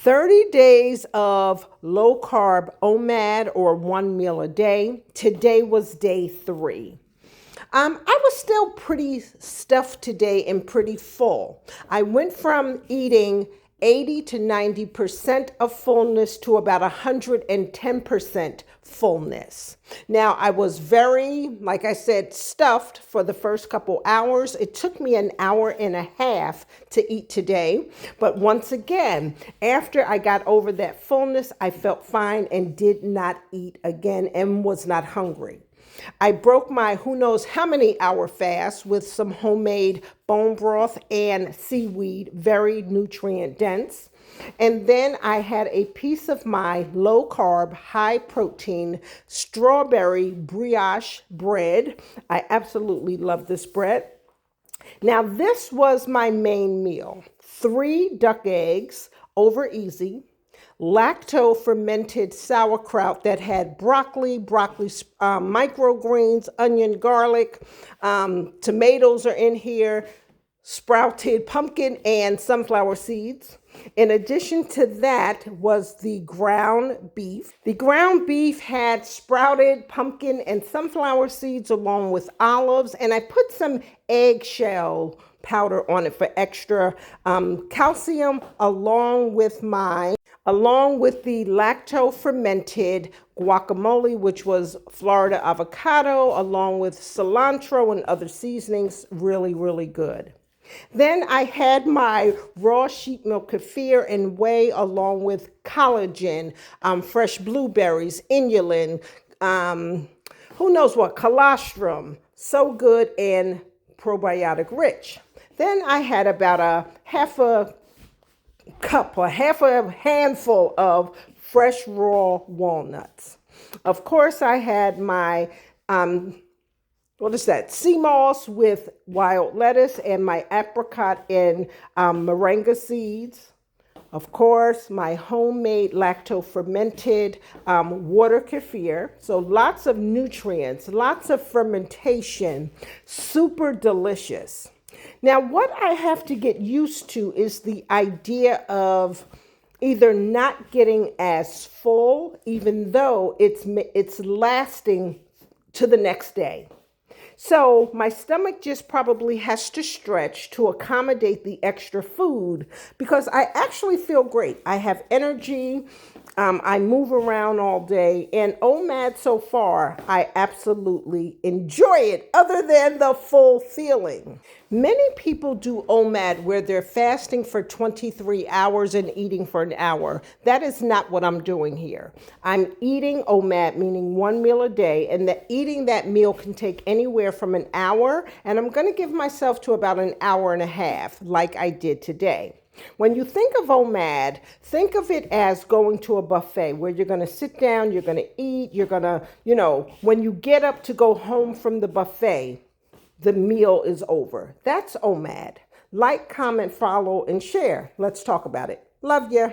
30 days of low carb OMAD, or 1 meal a day. Today was day 3. I was still pretty stuffed today and pretty full. I went from eating 80 to 90% of fullness to about 110% fullness. Now, I was very, like I said, stuffed for the first couple hours. It took me an hour and a half to eat today. But once again, after I got over that fullness, I felt fine and did not eat again and was not hungry. I broke my who knows how many hour fast with some homemade bone broth and seaweed, very nutrient dense. And then I had a piece of my low carb, high protein strawberry brioche bread. I absolutely love this bread. Now, this was my main meal: 3 duck eggs over easy, lacto fermented sauerkraut that had broccoli, microgreens, onion, garlic, tomatoes are in here, sprouted pumpkin and sunflower seeds. In addition to that was the ground beef. The ground beef had sprouted pumpkin and sunflower seeds along with olives, and I put some eggshell powder on it for extra calcium, along with the lacto fermented guacamole, which was Florida avocado, along with cilantro and other seasonings. Really, really good. Then I had my raw sheep milk kefir and whey, along with collagen, fresh blueberries, inulin, who knows what, colostrum. So good and probiotic rich. Then I had about a half a handful of fresh raw walnuts. Of course, I had my sea moss with wild lettuce and my apricot and moringa seeds. Of course, my homemade lacto fermented water kefir. So lots of nutrients, lots of fermentation, super delicious. Now, what I have to get used to is the idea of either not getting as full, even though it's lasting to the next day. So my stomach just probably has to stretch to accommodate the extra food, because I actually feel great. I have energy. I move around all day, and OMAD so far, I absolutely enjoy it, other than the full feeling. Many people do OMAD where they're fasting for 23 hours and eating for an hour. That is not what I'm doing here. I'm eating OMAD, meaning 1 meal a day, and eating that meal can take anywhere from an hour, and I'm going to give myself to about an hour and a half, like I did today. When you think of OMAD, think of it as going to a buffet where you're going to sit down, you're going to eat, you're going to, when you get up to go home from the buffet, the meal is over. That's OMAD. Like, comment, follow, and share. Let's talk about it. Love ya.